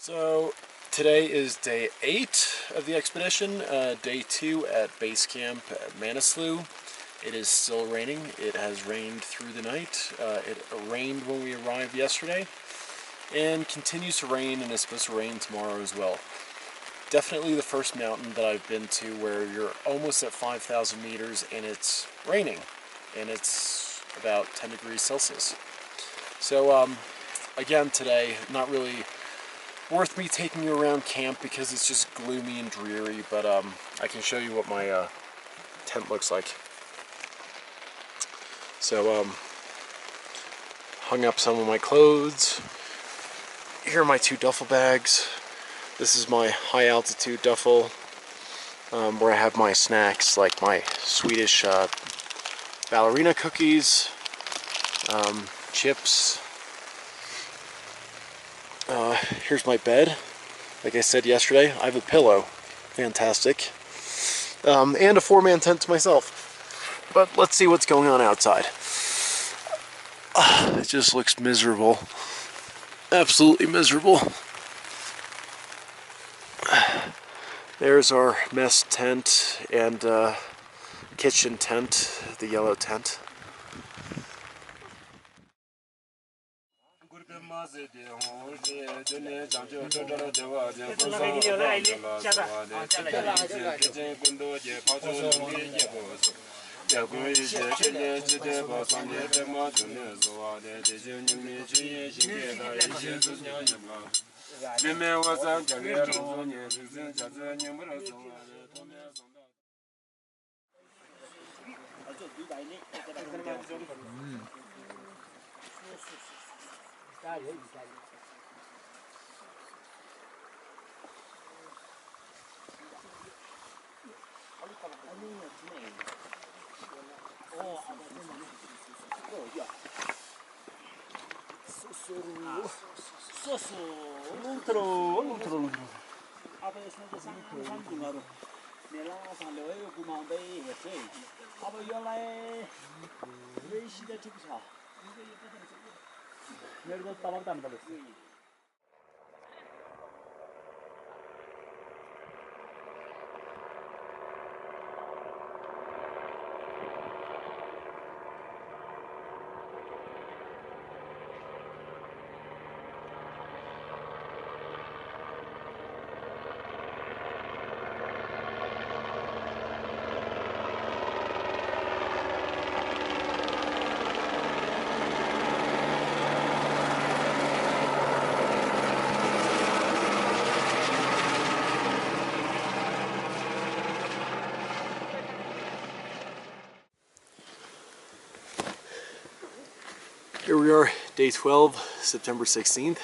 So today is day 8 of the expedition, day 2 at base camp at Manaslu. It is still raining. It has rained through the night. It rained when we arrived yesterday and continues to rain, and it's supposed to rain tomorrow as well. Definitely the first mountain that I've been to where you're almost at 5,000 meters and it's raining, and it's about 10 degrees Celsius. So again today, not really worth me taking you around camp because it's just gloomy and dreary, but I can show you what my tent looks like. So hung up some of my clothes. Here are my 2 duffel bags. This is my high altitude duffel where I have my snacks like my Swedish ballerina cookies, chips. Here's my bed. Like I said yesterday, I have a pillow. Fantastic. And a 4-man tent to myself. But let's see what's going on outside. It just looks miserable. Absolutely miserable. There's our mess tent and kitchen tent, the yellow tent. Here we are, day 12, September 16th.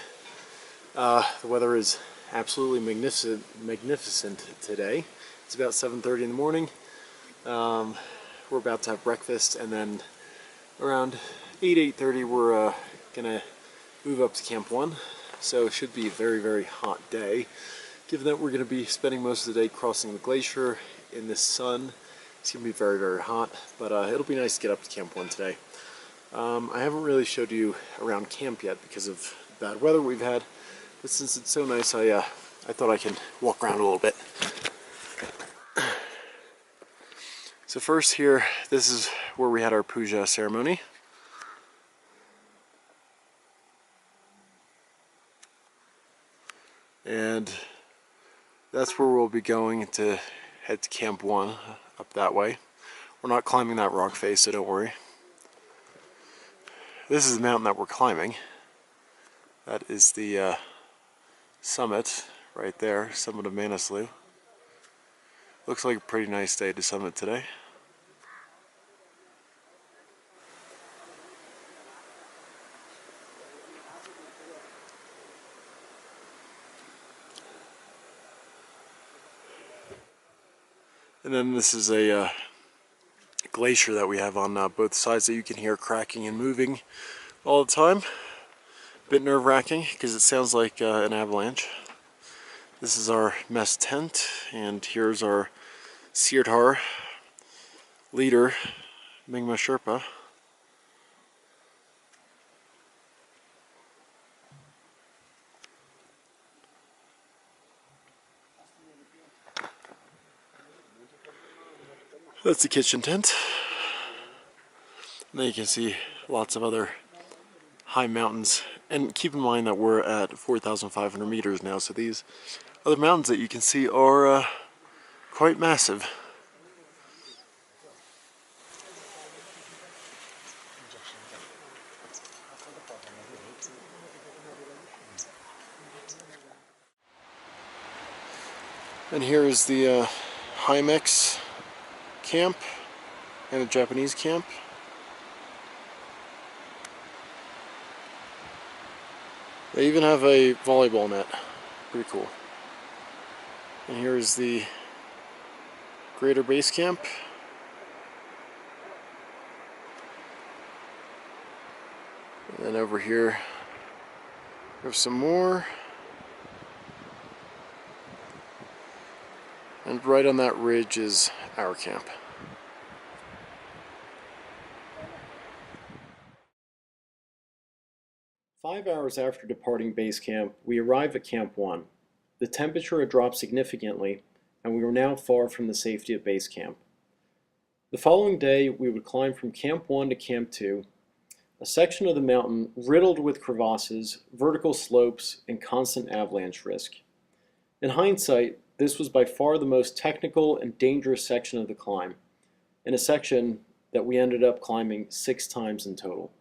The weather is absolutely magnificent today. It's about 7:30 in the morning. We're about to have breakfast, and then around 8:30 we're gonna move up to Camp 1. So it should be a very, very hot day. Given that we're gonna be spending most of the day crossing the glacier in the sun, it's gonna be very, very hot, but it'll be nice to get up to Camp 1 today. I haven't really showed you around camp yet because of bad weather we've had, but since it's so nice, I thought I can walk around a little bit. So first here, this is where we had our puja ceremony. And that's where we'll be going to head to Camp 1, up that way. We're not climbing that rock face, so don't worry. This is the mountain that we're climbing. That is the summit right there, summit of Manaslu. Looks like a pretty nice day to summit today. And then this is a glacier that we have on both sides that you can hear cracking and moving all the time. A bit nerve-wracking because it sounds like an avalanche. This is our mess tent, and here's our Sirdhar leader, Mingma Sherpa. That's the kitchen tent. And then you can see lots of other high mountains. And keep in mind that we're at 4,500 meters now, so these other mountains that you can see are quite massive. And here is the Hymex camp and a Japanese camp. They even have a volleyball net. Pretty cool. And here's the greater base camp. And then over here, there's some more. And right on that ridge is our camp. "5 hours after departing base camp, we arrived at Camp 1. The temperature had dropped significantly, and we were now far from the safety of base camp. The following day, we would climb from Camp 1 to Camp 2, a section of the mountain riddled with crevasses, vertical slopes, and constant avalanche risk. In hindsight, this was by far the most technical and dangerous section of the climb, and a section that we ended up climbing 6 times in total."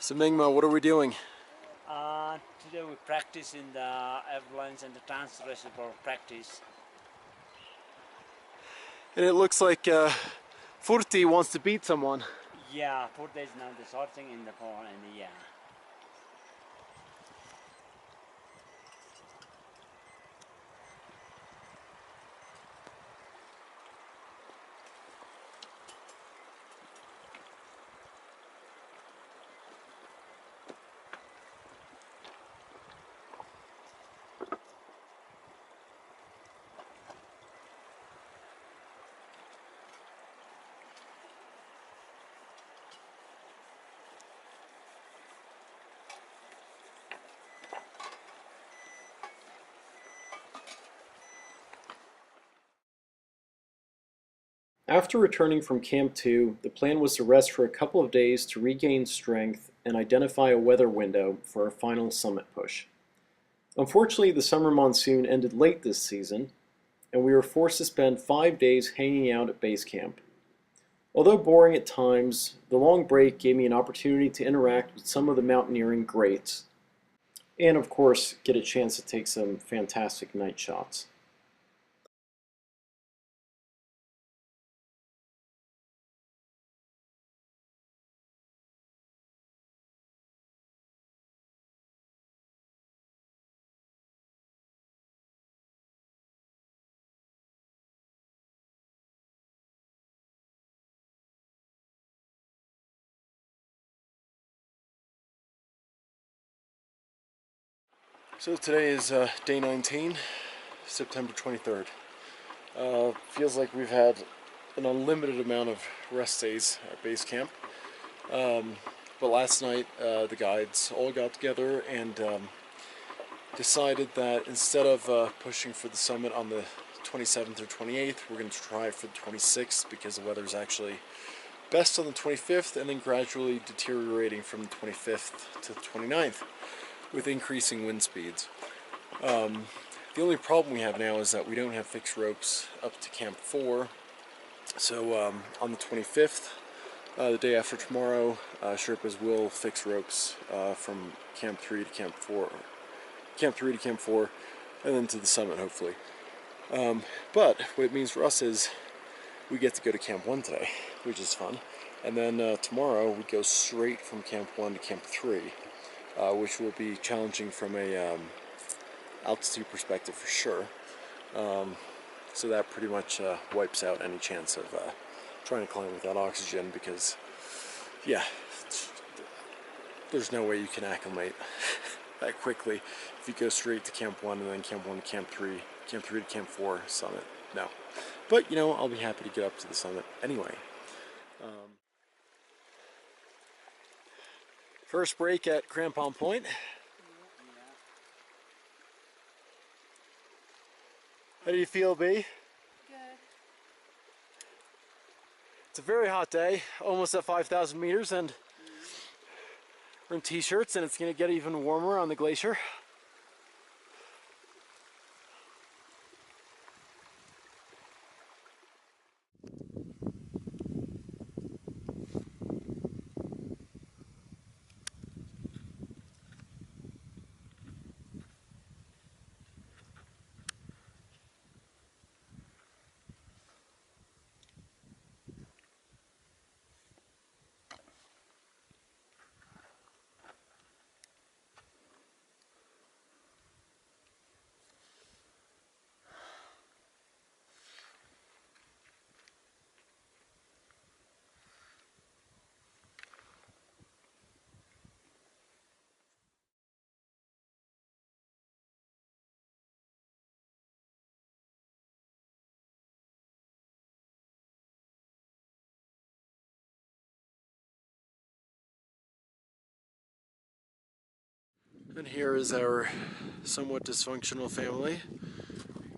So Mingma, what are we doing? Today we practice in the avalanche and the transversal practice. And it looks like Furti wants to beat someone. Yeah, 4 days now the sorting in Nepal, and yeah. After returning from Camp 2, the plan was to rest for a couple of days to regain strength and identify a weather window for our final summit push. Unfortunately, the summer monsoon ended late this season, and we were forced to spend 5 days hanging out at base camp. Although boring at times, the long break gave me an opportunity to interact with some of the mountaineering greats, and of course, get a chance to take some fantastic night shots. So today is day 19, September 23rd. Feels like we've had an unlimited amount of rest days at base camp. But last night the guides all got together and decided that instead of pushing for the summit on the 27th or 28th, we're going to try for the 26th because the weather is actually best on the 25th and then gradually deteriorating from the 25th to the 29th with increasing wind speeds. The only problem we have now is that we don't have fixed ropes up to Camp 4. So on the 25th, the day after tomorrow, Sherpas will fix ropes from Camp 3 to Camp 4, and then to the summit hopefully. But what it means for us is we get to go to Camp 1 today, which is fun. And then tomorrow we go straight from Camp 1 to Camp 3, which will be challenging from a altitude perspective for sure. So that pretty much wipes out any chance of trying to climb without oxygen because, yeah, there's no way you can acclimate that quickly if you go straight to Camp 1 and then Camp 1 to Camp 3, Camp 3 to Camp 4 summit. No. But, you know, I'll be happy to get up to the summit anyway. First break at Crampon Point. How do you feel, B? Good. It's a very hot day, almost at 5,000 meters, and we're in t-shirts, and it's going to get even warmer on the glacier. And here is our somewhat dysfunctional family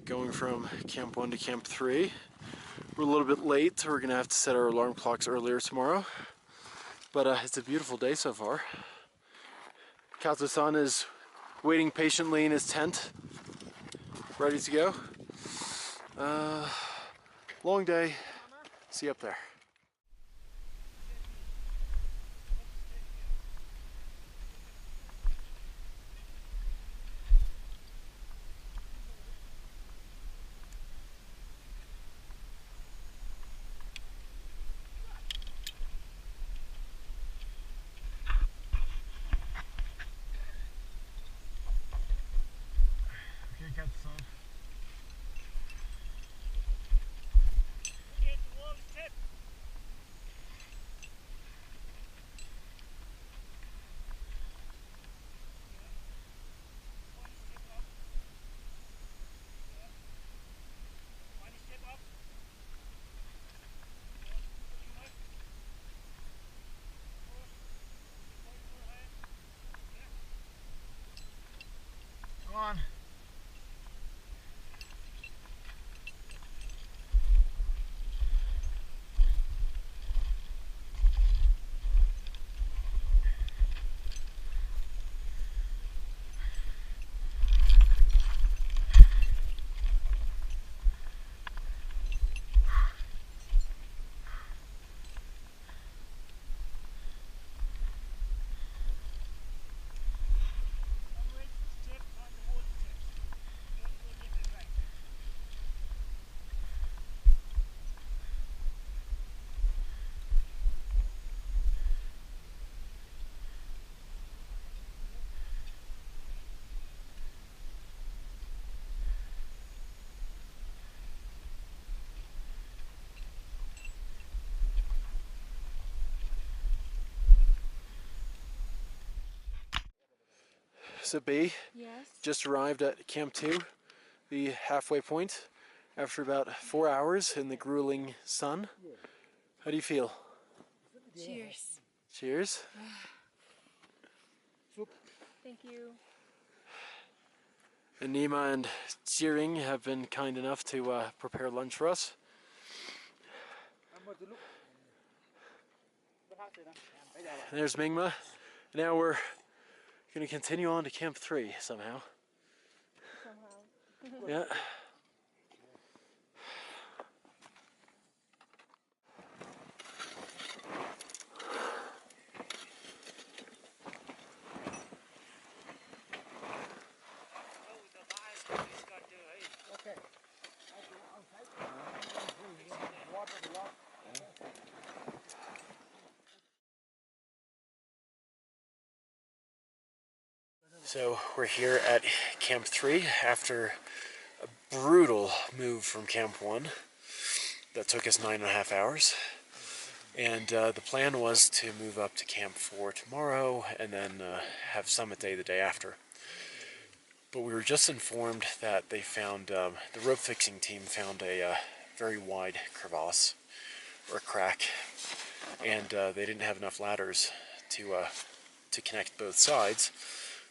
going from Camp 1 to Camp 3. We're a little bit late, so we're going to have to set our alarm clocks earlier tomorrow. But it's a beautiful day so far. Kato-san is waiting patiently in his tent, ready to go. Long day. See you up there. Get the wall step. One step up. One step up. Looking up. Hold your hand. Come on. Always step on the wall steps. Don't go left and right. So B, Yes. just arrived at Camp 2, the halfway point, after about 4 hours in the grueling sun. How do you feel? Cheers. Cheers. Thank you. And Nima and Jiring have been kind enough to prepare lunch for us. And there's Mingma. Now we're going to continue on to Camp 3 somehow. Yeah. So we're here at Camp 3 after a brutal move from Camp 1 that took us 9.5 hours. And the plan was to move up to Camp 4 tomorrow and then have Summit Day the day after. But we were just informed that they found, the rope fixing team found a very wide crevasse or crack, and they didn't have enough ladders to connect both sides.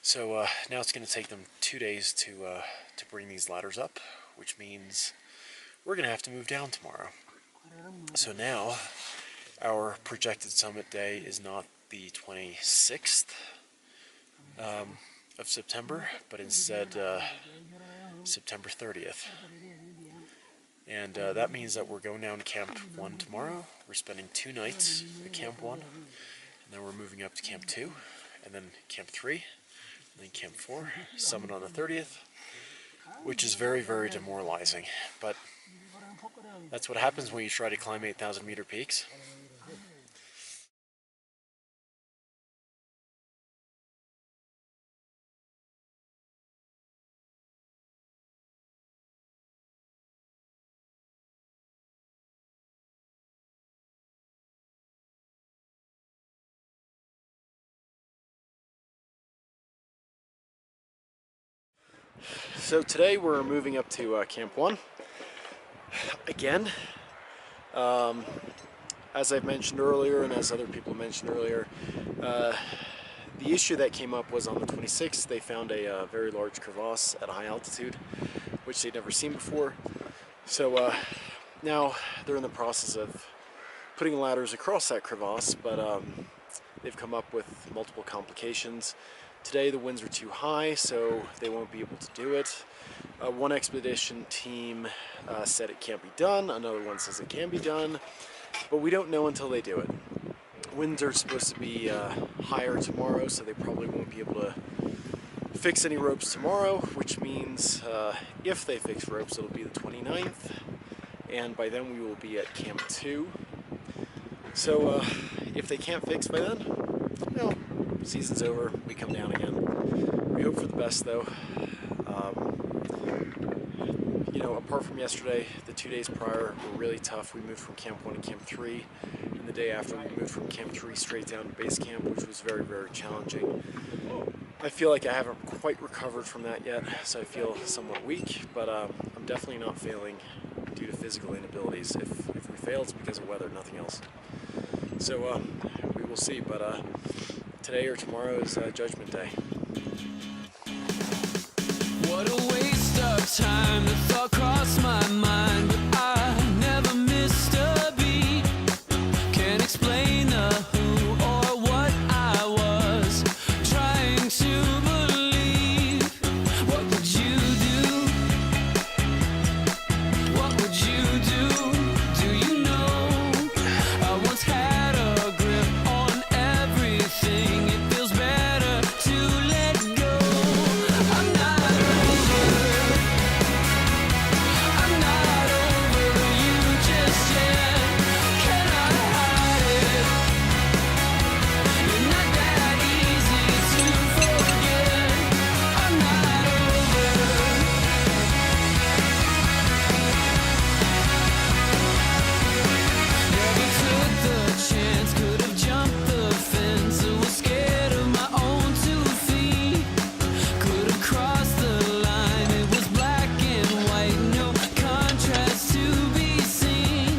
So now it's going to take them 2 days to bring these ladders up, which means we're going to have to move down tomorrow. So now our projected summit day is not the 26th of September, but instead September 30th. And that means that we're going down to Camp 1 tomorrow. We're spending 2 nights at Camp 1, and then we're moving up to Camp 2, and then Camp 3, and then Camp 4, summit on the 30th, which is very, very demoralizing. But that's what happens when you try to climb 8,000 meter peaks. So today we're moving up to Camp 1 again. As I've mentioned earlier, and as other people mentioned earlier, the issue that came up was on the 26th. They found a very large crevasse at a high altitude, which they'd never seen before. So now they're in the process of putting ladders across that crevasse, but they've come up with multiple complications. Today the winds are too high, so they won't be able to do it. One expedition team said it can't be done, another one says it can be done, but we don't know until they do it. Winds are supposed to be higher tomorrow, so they probably won't be able to fix any ropes tomorrow, which means if they fix ropes, it'll be the 29th, and by then we will be at Camp 2. So if they can't fix by then, well, season's over, we come down again. We hope for the best though. You know, apart from yesterday, the 2 days prior were really tough. We moved from Camp 1 to Camp 3, and the day after we moved from Camp 3 straight down to base camp, which was very, very challenging. I feel like I haven't quite recovered from that yet, so I feel somewhat weak, but I'm definitely not failing due to physical inabilities. If we fail, it's because of weather, nothing else. So we will see, but today or tomorrow is Judgment Day. What a waste of time, the thought crossed my mind, but I never missed a beat. Can't explain the who or what I was trying to believe. What would you do? What would you do? Do you know? I once had a grip on everything. It feels better to let go. I'm not you just yet. Cannot hide it. You're not that easy to forget. I'm not over. Never took the chance, could have jumped the fence. I was scared of my own 2 feet. Could have crossed the line, it was black and white, no contrast to be seen.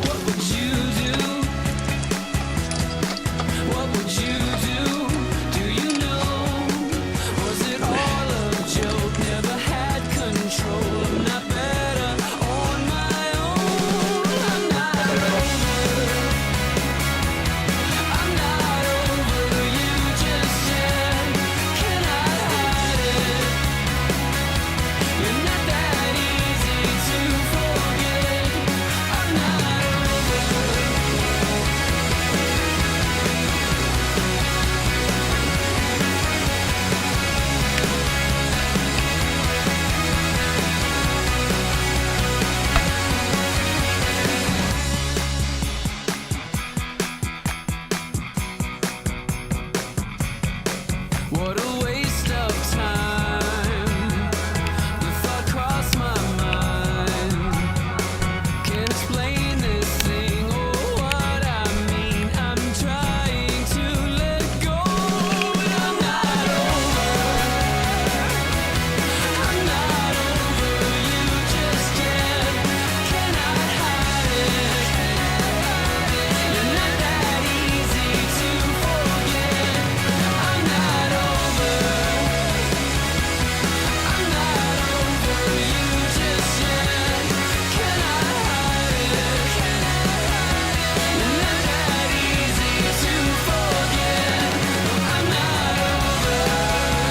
What would you do? What would you do? Do you know? Was it all a joke? Never had control. I'm not better on my own. I'm not over. I'm not over you just yet. Cannot hide it. You're not that easy to forget. I'm not over. What a waste of time. The thought crossed my mind. Can't explain this thing or what I mean. I'm trying to let go, but I'm not over. I'm not over you just yet. Cannot hide it. You're not that easy to forget. I'm not over. I'm not over you just yet. Cannot hide it. You're not that easy to forget. I'm not over. I'm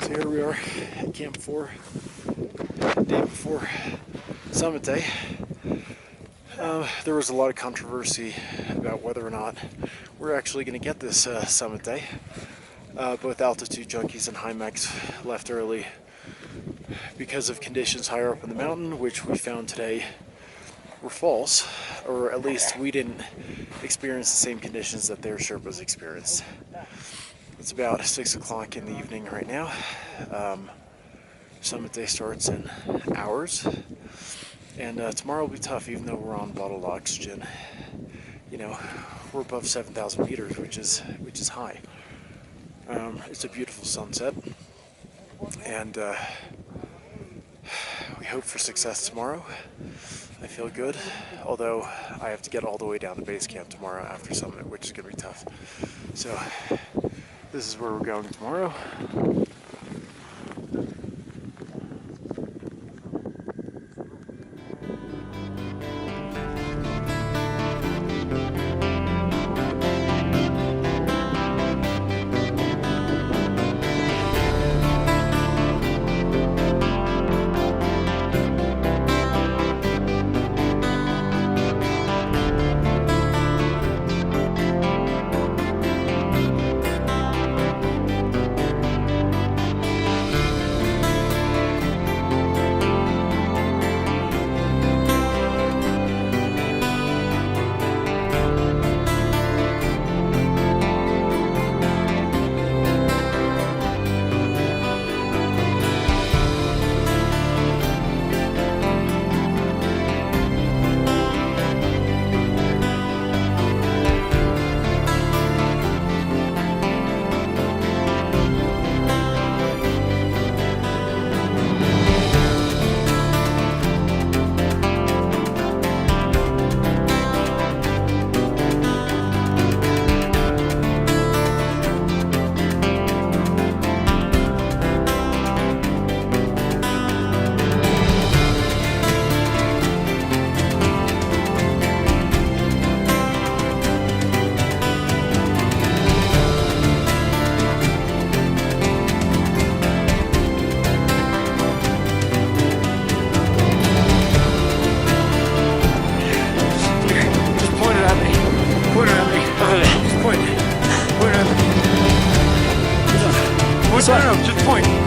So here we are at Camp 4, the day before Summit Day. There was a lot of controversy about whether or not we're actually going to get this Summit Day. Both altitude junkies and HIMAX left early because of conditions higher up in the mountain, which we found today were false, or at least we didn't experience the same conditions that their Sherpas experienced. It's about 6 o'clock in the evening right now. Summit Day starts in hours, and tomorrow will be tough, even though we're on bottled oxygen. You know, we're above 7,000 meters, which is high. It's a beautiful sunset, and we hope for success tomorrow. I feel good, although I have to get all the way down to base camp tomorrow after Summit, which is going to be tough. So this is where we're going tomorrow.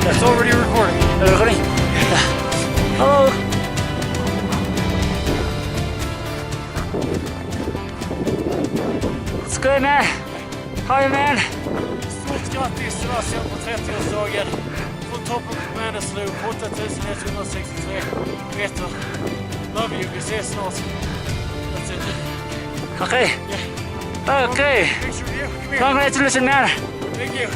That's already recording. Recording? Hello. What's good, man? How are you, man? Stort grattis till Ascent på 30-årsdagen. Från toppen på Manaslu, 8163 meter. Love you, vi ses snart. That's it. Okay. Okay. Picture of you, come here. Congratulations, man. Thank you.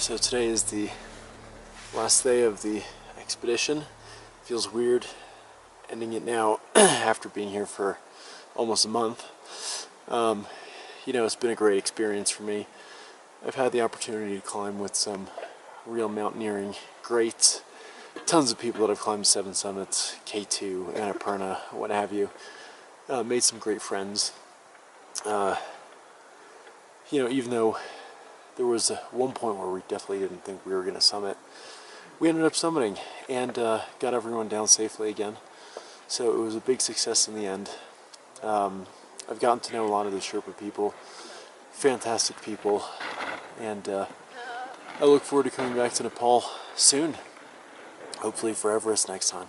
So today is the last day of the expedition. Feels weird ending it now after being here for almost a month. You know, it's been a great experience for me. I've had the opportunity to climb with some real mountaineering greats. Tons of people that I've climbed 7 summits, K2, Annapurna, what have you. Made some great friends. You know, even though there was one point where we definitely didn't think we were going to summit, we ended up summiting and got everyone down safely again. So it was a big success in the end. I've gotten to know a lot of the Sherpa people, fantastic people, and I look forward to coming back to Nepal soon, hopefully for Everest next time.